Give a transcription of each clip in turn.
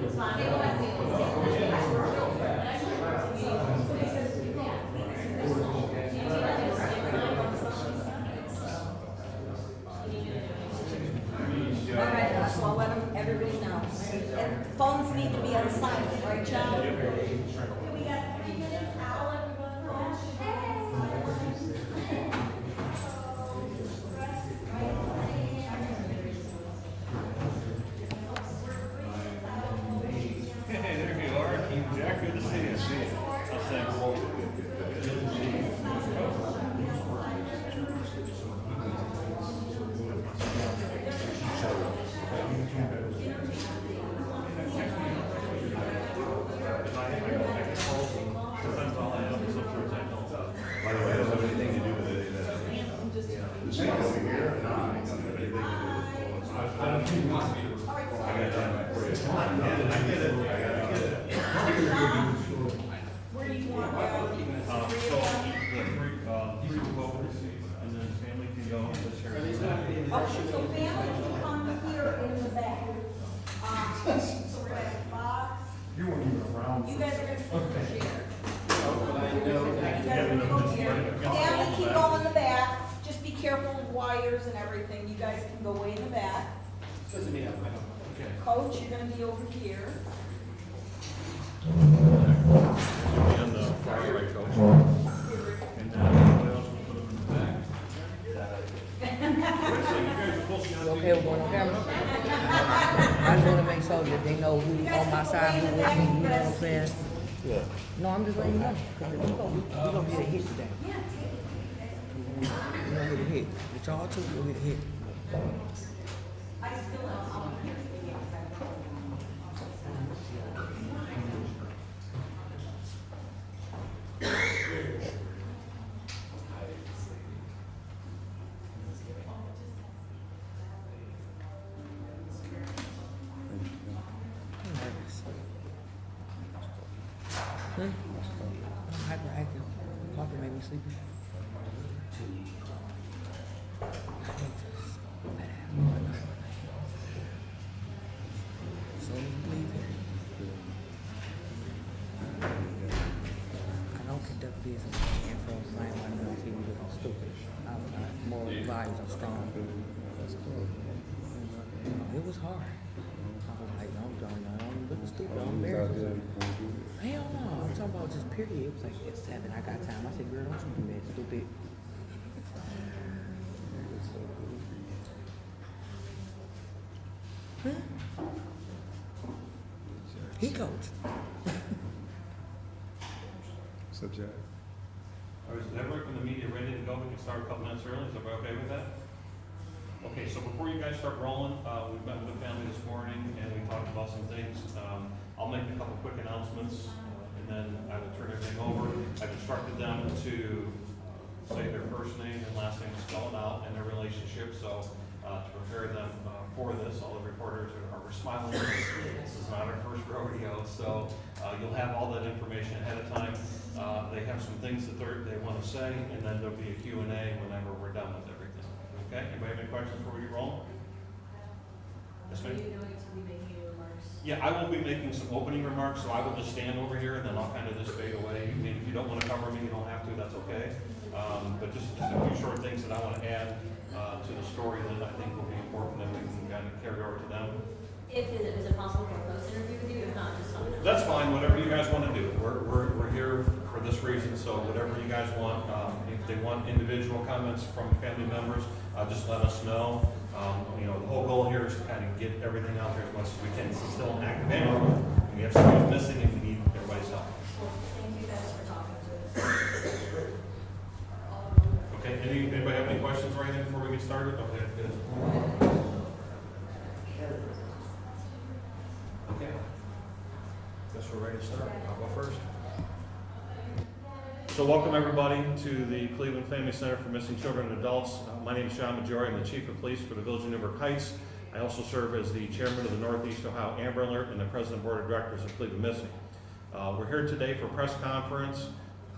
Alright, so I'll let everybody know. And phones need to be on silent, right, John? We got 3 minutes out, everyone. Hey, there you are. Jack, good to see you. How's things? Good to see you. By the way, I don't have anything to do with it. The same over here, no, I don't have anything to do with it. I don't think you want me to. I got time for you. I get it. Where do you want So the three voters, and then family can go and let's share. Okay, so family can come here in the back. So we're gonna have Bob. You weren't even around. You guys are gonna sit here. Family can go in the back. Just be careful of wires and everything. You guys can go way in the back. Coach, you're gonna be over here. And the fire right coach. And then what else will put them in the back? So you guys are supposed to be on You okay with going on camera? I just want to make sure that they know who's on my side, who's with me, you know what I'm saying? Yeah. No, I'm just letting you know, because we're gonna get a hit today. We're gonna get a hit. With y'all too, we're gonna get a hit. I'm hyperactive. Coffee made me sleepy. So leave here. I don't conduct business and from playing my new TV looking stupid. More values are strong. It was hard. I was like, I'm looking stupid. I'm embarrassed. Hell no, I'm talking about just period. It was like, it's 7, I got time. I said, girl, don't you do that, stupid. Huh? He coach. So, Jack. All right, is everyone from the media ready to go? We can start a couple minutes early. Is everybody okay with that? Okay, so before you guys start rolling, we met with the family this morning and we talked about some things. I'll make a couple quick announcements and then I will turn everything over. I've instructed them to say their first name and last name, spell it out, and their relationship. So to prepare them for this, all the reporters are smiling. This is not our first rodeo, so you'll have all that information ahead of time. They have some things that they want to say, and then there'll be a Q&A whenever we're done with everything. Okay, anybody have any questions before we get rolling? Yes, ma'am? Are you going to be making remarks? Yeah, I will be making some opening remarks, so I will just stand over here and then I'll kind of just fade away. I mean, if you don't want to cover me, you don't have to, that's okay. But just a few short things that I want to add to the story that I think will be important that we can kind of carry over to them. Is it possible for a post interview with you, if not just something else? That's fine, whatever you guys want to do. We're here for this reason, so whatever you guys want. If they want individual comments from family members, just let us know. You know, the whole goal here is to kind of get everything out there as much as we can. This is still an active animal, and we have somebody missing, and we need everybody's help. Thank you guys for talking to us. Okay, anybody have any questions or anything before we get started? Okay, good. Okay. Guess we're ready to start. I'll go first. So welcome everybody to the Cleveland Family Center for Missing Children and Adults. My name is Sean Majori. I'm the Chief of Police for the Village of Newburgh Heights. I also serve as the Chairman of the Northeast Ohio Amber Alert and the President Board of Directors of Cleveland Missing. We're here today for a press conference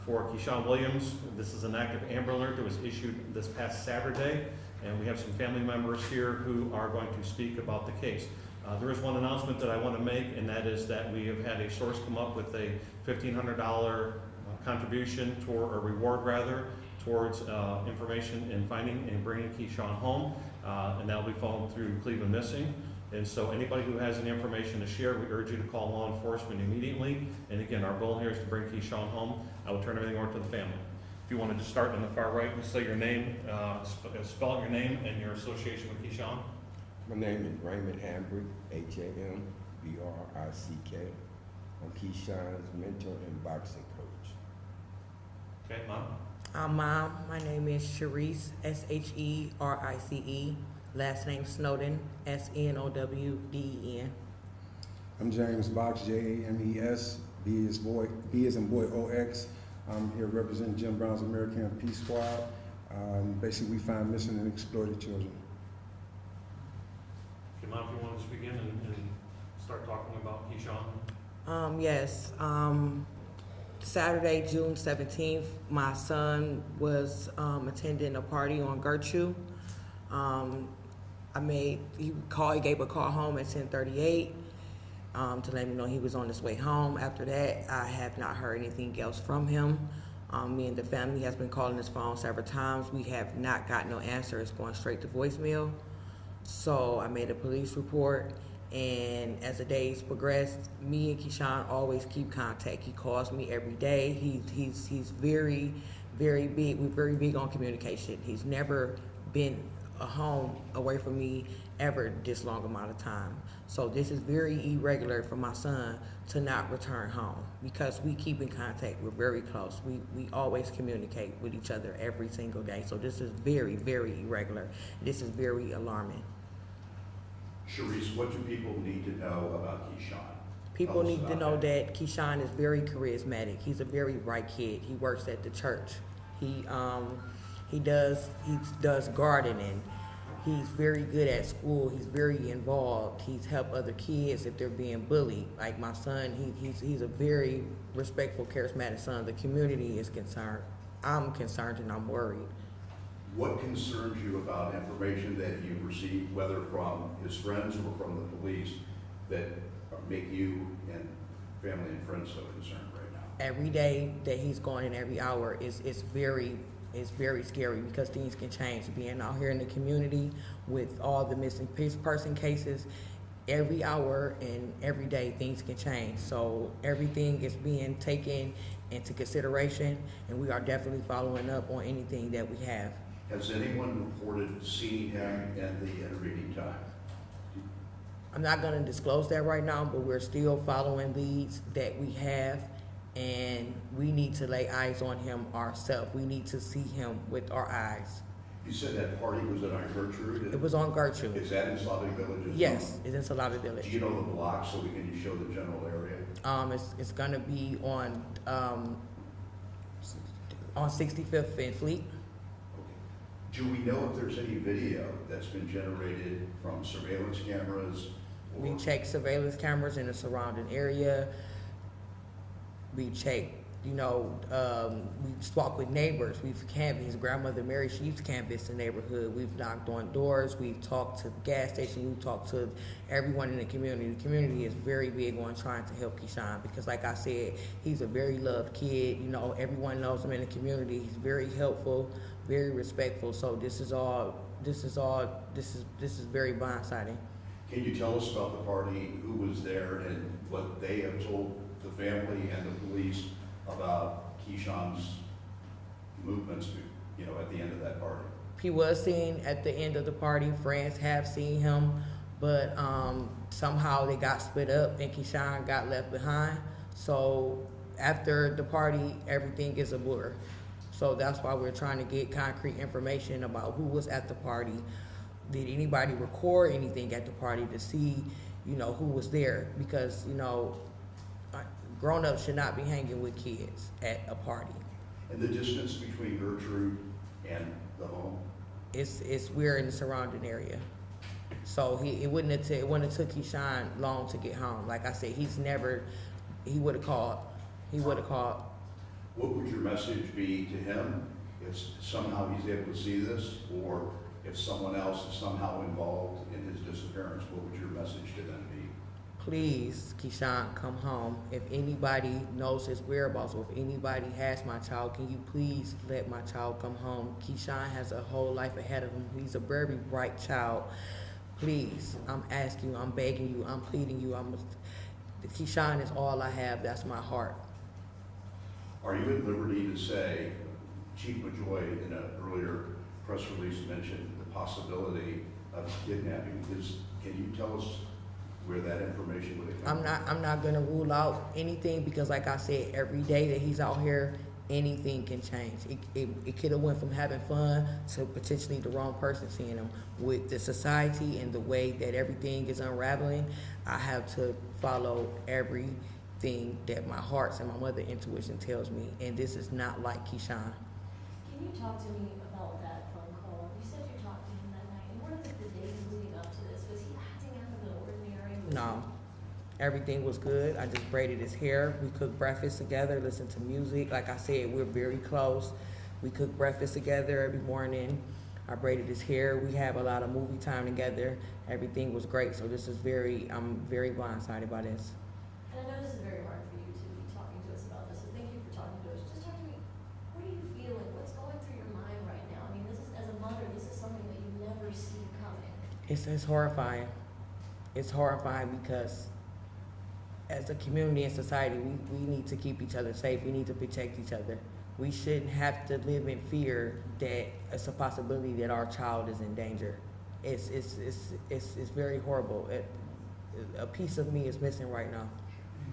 for Keshaun Williams. This is an active Amber Alert that was issued this past Saturday, and we have some family members here who are going to speak about the case. There is one announcement that I want to make, and that is that we have had a source come up with a $1,500 contribution toward, or reward rather, towards information in finding and bringing Keshaun home, and that will be followed through Cleveland Missing. And so anybody who has any information to share, we urge you to call law enforcement immediately. And again, our goal here is to bring Keshaun home. I will turn everything over to the family. If you want to just start on the far right, just say your name, spell out your name and your association with Keshaun. My name is Raymond Hambrick, Hambrick. I'm Keshaun's mentor and boxing coach. Okay, Mom? Mom, my name is Sharice, Sherice. Last name Snowden, Snowden. I'm James Box, James, B as in boy, OX. I'm here representing Jim Brown's American Peace Squad. Basically, we find missing and exploited children. Okay, Mom, if you want to just begin and start talking about Keshaun. Yes. Saturday, June 17th, my son was attending a party on Gertrude. He gave a call home at 10:38 to let me know he was on his way home. After that, I have not heard anything else from him. Me and the family has been calling his phone several times. We have not got no answer. It's going straight to voicemail. So I made a police report, and as the days progressed, me and Keshaun always keep contact. He calls me every day. He's very, very big. We're very big on communication. He's never been home away from me ever this long amount of time. So this is very irregular for my son to not return home because we keep in contact. We're very close. We always communicate with each other every single day. So this is very, very irregular. This is very alarming. Sharice, what do people need to know about Keshaun? People need to know that Keshaun is very charismatic. He's a very bright kid. He works at the church. He does gardening. He's very good at school. He's very involved. He's helped other kids if they're being bullied. Like my son, he's a very respectful, charismatic son. The community is concerned. I'm concerned and I'm worried. What concerns you about information that you've received, whether from his friends or from the police, that make you and family and friends so concerned right now? Every day that he's gone in, every hour is very scary because things can change. Being out here in the community with all the missing person cases, every hour and every day things can change. So everything is being taken into consideration, and we are definitely following up on anything that we have. Has anyone reported seeing him in the intervening time? I'm not going to disclose that right now, but we're still following leads that we have, and we need to lay eyes on him ourselves. We need to see him with our eyes. You said that party was on Gertrude? It was on Gertrude. Is that in Slavic Village? Yes, it's in Slavic Village. Do you know the block so we can just show the general area? It's going to be on 65th and Fleet. Do we know if there's any video that's been generated from surveillance cameras? We check surveillance cameras in the surrounding area. We check, we talk with neighbors. We've canvassed his grandmother Mary. She's canvassed the neighborhood. We've knocked on doors. We've talked to the gas station. We've talked to everyone in the community. The community is very big on trying to help Keshaun because, like I said, he's a very loved kid. Everyone knows him in the community. He's very helpful, very respectful. So this is very blindsiding. Can you tell us about the party, who was there, and what they have told the family and the police about Keshaun's movements, at the end of that party? He was seen at the end of the party. Friends have seen him, but somehow they got split up and Keshaun got left behind. So after the party, everything is a blur. So that's why we're trying to get concrete information about who was at the party. Did anybody record anything at the party to see, who was there? Because, grown-ups should not be hanging with kids at a party. And the distance between Gertrude and the home? We're in the surrounding area. So it wouldn't have took Keshaun long to get home. Like I said, he would have called. What would your message be to him if somehow he's able to see this, or if someone else is somehow involved in his disappearance, what would your message to them be? Please, Keshaun, come home. If anybody knows his whereabouts, or if anybody has my child, can you please let my child come home? Keshaun has a whole life ahead of him. He's a very bright child. Please, I'm asking you, I'm begging you, I'm pleading you. Keshaun is all I have. That's my heart. Are you at liberty to say, Chief McJoy in an earlier press release mentioned the possibility of kidnapping? Can you tell us where that information would have come from? I'm not gonna rule out anything, because like I said, every day that he's out here, anything can change. It could have went from having fun to potentially the wrong person seeing him. With the society and the way that everything is unraveling, I have to follow everything that my heart's and my mother intuition tells me, and this is not like Keshaun. Can you talk to me about that phone call? You said you talked to him that night, and what are the days leading up to this? Was he acting out of the ordinary? No, everything was good. I just braided his hair. We cooked breakfast together, listened to music. Like I said, we're very close. We cook breakfast together every morning. I braided his hair. We have a lot of movie time together. Everything was great. So this is I'm very blindsided by this. And I know this is very hard for you to be talking to us about this, so thank you for talking to us. Just talk to me, what are you feeling? What's going through your mind right now? I mean, this is, as a mother, this is something that you never see coming. It's horrifying. It's horrifying because as a community and society, we need to keep each other safe. We need to protect each other. We shouldn't have to live in fear that it's a possibility that our child is in danger. It's very horrible. A piece of me is missing right now.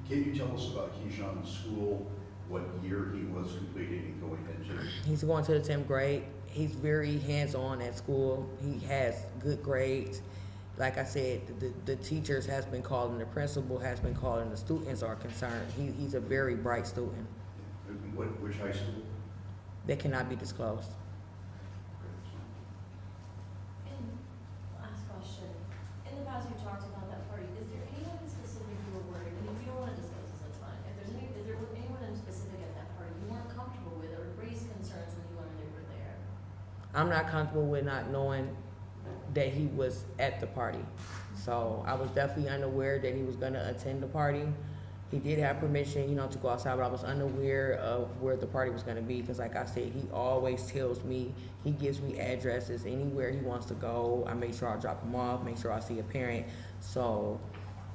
Can you tell us about Keshaun's school, what year he was completing and going into? He's going to the 10th grade. He's very hands-on at school. He has good grades. Like I said, the teachers has been calling, the principal has been calling, the students are concerned. He's a very bright student. Which high school? That cannot be disclosed. And last question, in the past you talked about that party, is there anyone in specific you were worried, and if you don't wanna disclose this, that's fine. If there's is there anyone in specific at that party you weren't comfortable with or raised concerns when you learned they were there? I'm not comfortable with not knowing that he was at the party. So I was definitely unaware that he was gonna attend the party. He did have permission, to go outside, but I was unaware of where the party was gonna be, because like I said, he always tells me, he gives me addresses anywhere he wants to go. I make sure I drop him off, make sure I see a parent. So,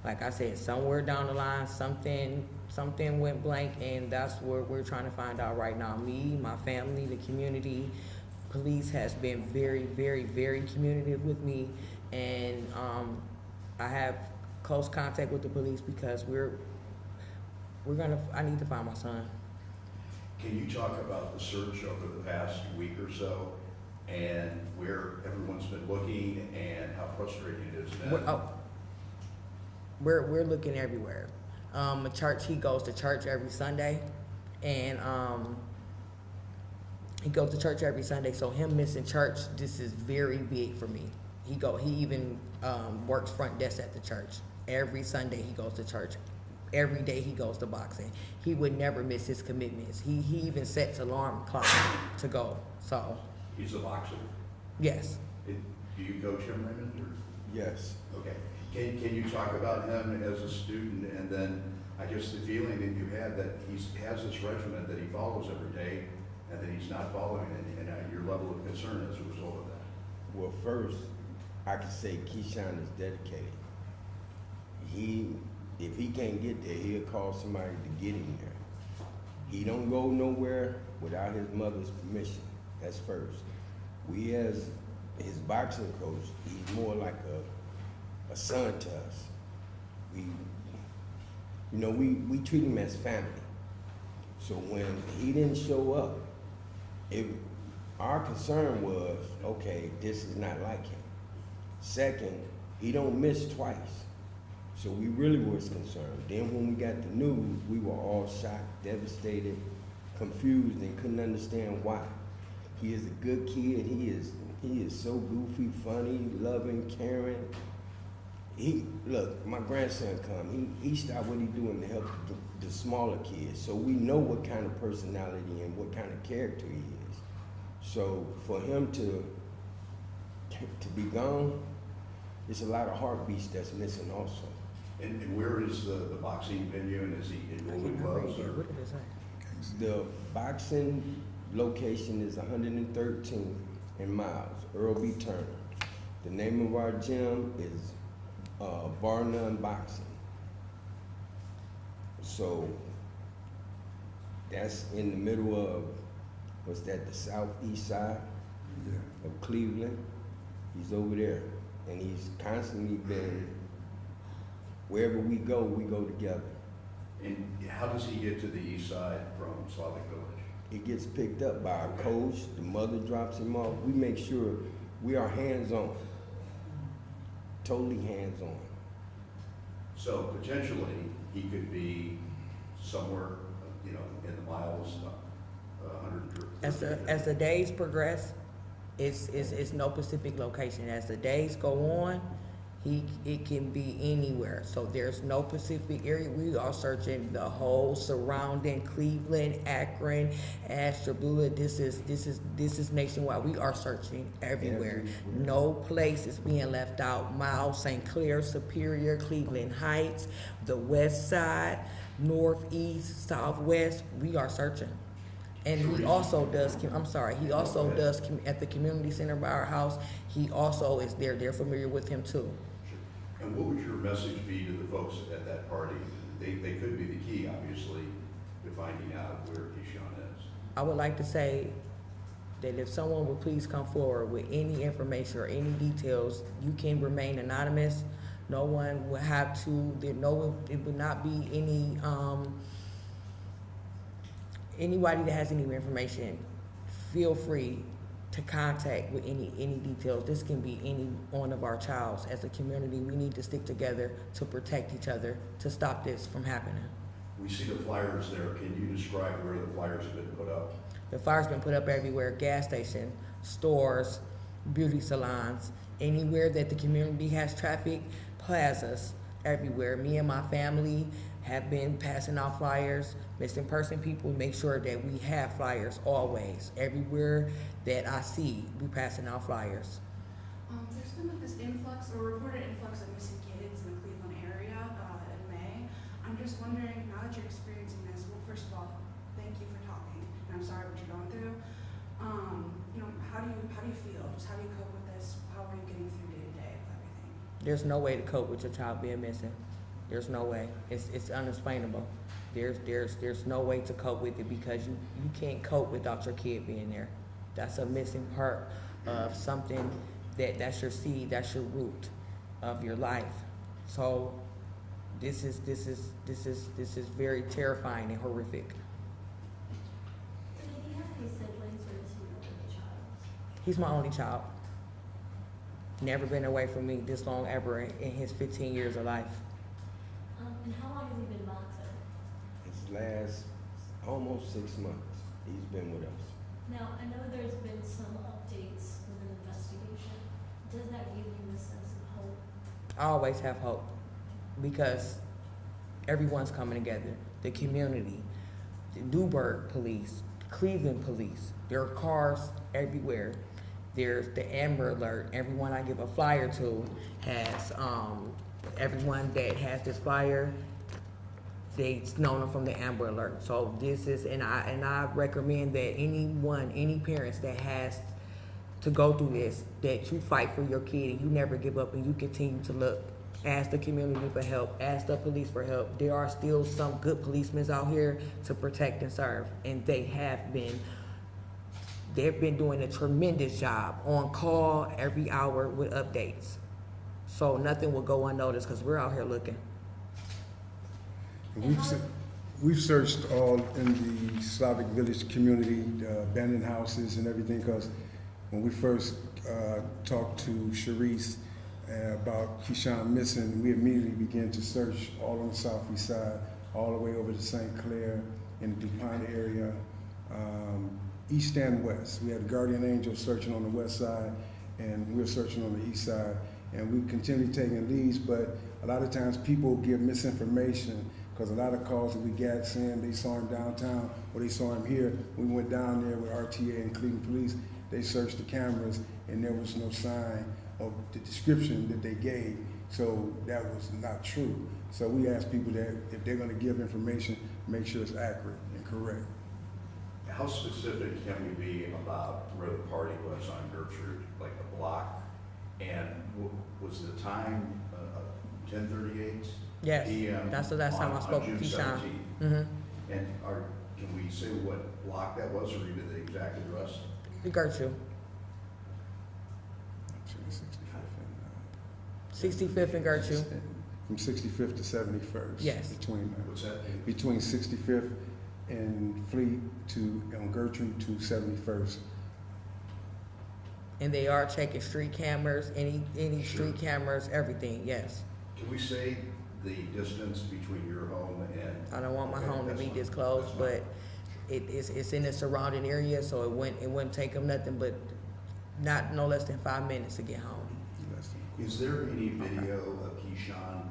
like I said, somewhere down the line, something went blank, and that's what we're trying to find out right now. Me, my family, the community, police has been very, very, very communicative with me, and I have close contact with the police because I need to find my son. Can you talk about the search over the past week or so and where everyone's been looking and how frustrating it has been? We're looking everywhere. He goes to church every Sunday, and he goes to church every Sunday. So him missing church, this is very big for me. He even works front desk at the church. Every Sunday he goes to church. Every day he goes to boxing. He would never miss his commitments. He even sets alarm clock to go. So He's a boxer? yes. Do you coach him, Raymond? Or? Yes. Okay. Can you talk about him as a student, and then I guess the feeling that you had that he has this regimen that he follows every day and that he's not following it, and your level of concern as a result of that? Well, first, I can say Keshaun is dedicated. If he can't get there, he'll call somebody to get him there. He don't go nowhere without his mother's permission. That's first. We as his boxing coach, he's more like a son to us. We treat him as family. So when he didn't show up, our concern was, okay, this is not like him. Second, he don't miss twice. So we really was concerned. Then when we got the news, we were all shocked, devastated, confused, and couldn't understand why. He is a good kid. He is so goofy, funny, loving, caring. Look, my grandson come. He stopped what he doing to help the smaller kids. So we know what kind of personality and what kind of character he is. So for him to be gone, It's a lot of heartbeats that's missing also. And where is the boxing venue, and is he in I Golden cannot read Gloves? that. or- What did it say? The boxing location is 113th and Miles, Earl B. Turner. The name of our gym is Bar None Boxing. So that's in the middle of, what's that, the southeast side Yeah. of Cleveland. He's over there, and he's constantly been, wherever we go together. And how does he get to the east side from Slavic Village? It gets picked up by our coach, the mother drops him off. We make sure we are hands-on, totally hands-on. So potentially, he could be somewhere, you know, in the miles, 100. As the days progress, it's no specific location. As the days go on, it can be anywhere. So there's no specific area. We are searching the whole surrounding Cleveland, Akron, Ashtabula. This is nationwide. We are searching everywhere. No place is being left out. Miles, St. Clair, Superior, Cleveland Heights, the west side, northeast, southwest. We are searching. And he also does, he also does at the community center by our house. He also is there. They're familiar with him too. And what would your message be to the folks at that party? They could be the key, obviously, to finding out where Keshaun is. I would like to say that if someone would please come forward with any information or any details, you can remain anonymous. No one will have to, it would not be any, anybody that has any information, feel free to contact with any details. This can be any one of our childs. As a community, we need to stick together to protect each other, to stop this from happening. We see the flyers there. Can you describe where the flyers have been put up? The fire's been put up everywhere, gas station, stores, beauty salons, anywhere that the community has traffic, plazas, everywhere. Me and my family have been passing out flyers. Missing person people, make sure that we have flyers always. Everywhere that I see, we passing out flyers. There's been this influx or reported influx of missing kids in the Cleveland area in May. I'm just wondering, now that you're experiencing this, well, first of all, thank you for talking, and I'm sorry what you're going through. You know, how do you feel? Just how do you cope with this? How are you getting through day to day with everything? There's no way to cope with your child being missing. There's no way. It's unexplainable. There's no way to cope with it because you can't cope without your kid being there. That's a missing part of something that's your seed, that's your root of your life. So this is very terrifying and horrific. Did he have any siblings or is he the only child? He's my only child. Never been away from me this long ever in his 15 years of life. And how long has he been boxing? His last almost 6 months, he's been with us. Now, I know there's been some updates with an investigation. Does that give you a sense of hope? I always have hope because everyone's coming together. The community, the Newburgh police, Cleveland police, there are cars everywhere. There's the Amber Alert. Everyone I give a flyer to has, everyone that has this flyer, they've known them from the Amber Alert. So this is, and I recommend that any parents that has to go through this, that you fight for your kid and you never give up and you continue to look. Ask the community for help, ask the police for help. There are still some good policemen out here to protect and serve, and they've been doing a tremendous job on call every hour with updates. So nothing will go unnoticed because we're out here looking. We've searched all in the Slavic Village community, abandoned houses and everything, because when we first talked to Sharice about Keshaun missing, we immediately began to search all on the southeast side, all the way over to St. Clair in the DuPont area, east and west. We had a guardian angel searching on the west side, and we were searching on the east side. And we continue taking leads, but a lot of times people give misinformation because a lot of calls that we got saying they saw him downtown or they saw him here. We went down there with RTA and Cleveland Police. They searched the cameras and there was no sign or the description that they gave, so that was not true. So we ask people that if they're gonna give information, make sure it's accurate and correct. How specific can we be about where the party was on Gertrude, like the block? And was the time 10:38? Yes, PM that's the last time I on spoke June with Keshaun. 17th? Mm-hmm. And can we say what block that was, or even the exact address? Gertrude, 65th and Gertrude. From 65th to 71st. Yes. What's that? Between 65th and Fleet on Gertrude to 71st. And they are checking street cameras, any Sure. street cameras, everything, yes. Can we say the distance between your home and? I don't want my Okay, home to that's be fine. this close, That's but fine. it's in the surrounding area, so it wouldn't take them nothing but no less than 5 minutes to get home. Is there any video of Keshaun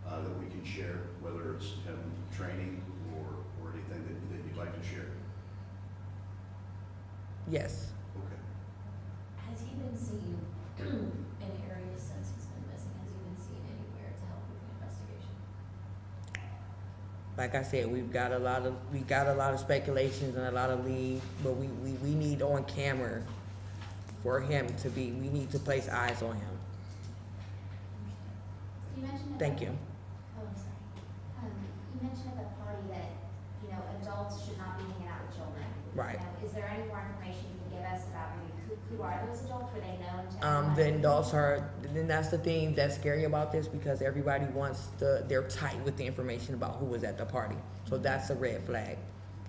that we can share, whether it's him training or anything that you'd like to share? Yes. Okay. Has he been seen in areas since he's been missing? Has he been seen anywhere to help with the investigation? Like I said, we got a lot of speculations and a lot of leads, but we need on camera for him to be. We need to place eyes on him. You mentioned Thank you. Oh, I'm sorry. You mentioned at the party that, you know, adults should not be hanging out with children. Right. You know, is there any more information you can give us about maybe who are those adults? Were they known to everyone? The adults are, then that's the thing that's scary about this, because everybody wants they're tight with the information about who was at the party. So that's a red flag.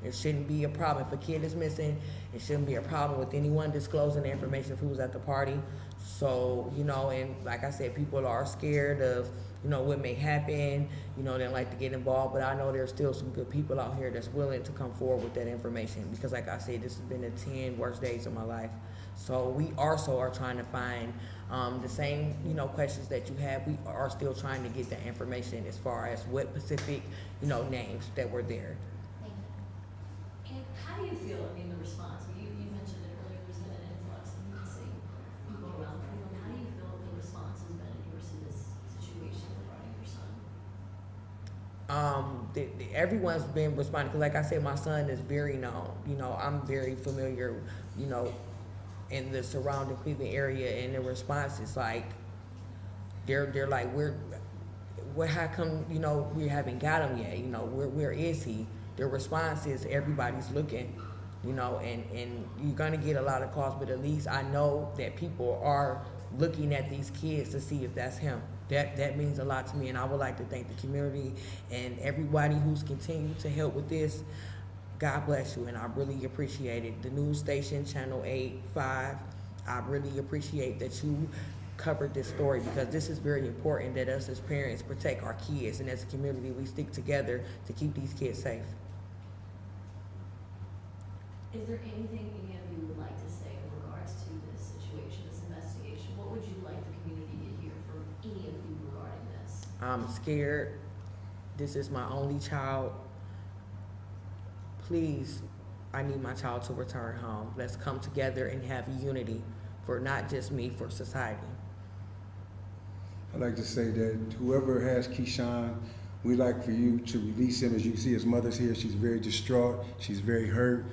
It shouldn't be a problem. If a kid is missing, it shouldn't be a problem with anyone disclosing the information of who was at the party. So, you know, and like I said, people are scared of, you know, what may happen. You know, they don't like to get involved, but I know there's still some good people out here that's willing to come forward with that information, because like I said, this has been the 10 worst days of my life. So we also are trying to find the same, you know, questions that you have. We are still trying to get that information as far as what specific, you know, names that were there. Thank you. And how do you feel, I mean, the response? You mentioned it earlier, there's been an influx of missing people around Cleveland. How do you feel the response has been in yours to this situation regarding your son? Everyone's been responding, because like I said, my son is very known. You know, I'm very familiar, you know, in the surrounding Cleveland area, and the response is like, they're like, how come, you know, we haven't got him yet? You know, where is he? Their response is everybody's looking, you know, and you're gonna get a lot of calls, but at least I know that people are looking at these kids to see if that's him. That means a lot to me, and I would like to thank the community and everybody who's continued to help with this. God bless you, and I really appreciate it. The news station, Channel 8-5, I really appreciate that you covered this story, because this is very important that us as parents protect our kids, and as a community we stick together to keep these kids safe. Is there anything any of you would like to say in regards to this situation, this investigation? What would you like the community to hear from any of you regarding this? I'm scared. This is my only child. Please, I need my child to return home. Let's come together and have unity for not just me, for society. I'd like to say that whoever has Keshaun, we'd like for you to release him. As you can see, his mother's here. She's very distraught. She's very hurt.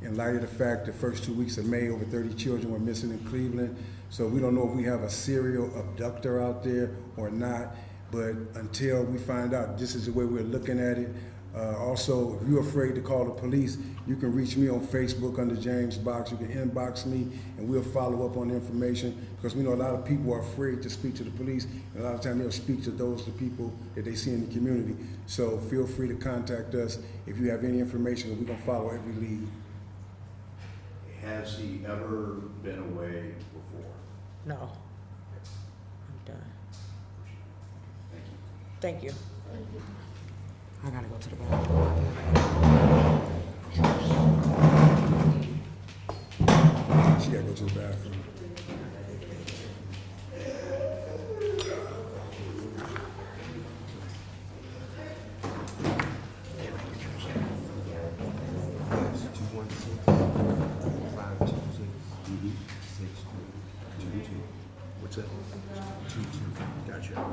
In light of the fact the first 2 weeks of May, over 30 children were missing in Cleveland. So we don't know if we have a serial abductor out there or not. But until we find out, this is the way we're looking at it. Also, if you're afraid to call the police, you can reach me on Facebook under James Box. You can inbox me, and we'll follow up on the information, because we know a lot of people are afraid to speak to the police, and a lot of times they'll speak to the people that they see in the community. So feel free to contact us if you have any information, and we're going to follow every lead. Has he ever been away before? No. I'm done. Thank you. Thank you. I gotta go to the bathroom. She got to go to the bathroom.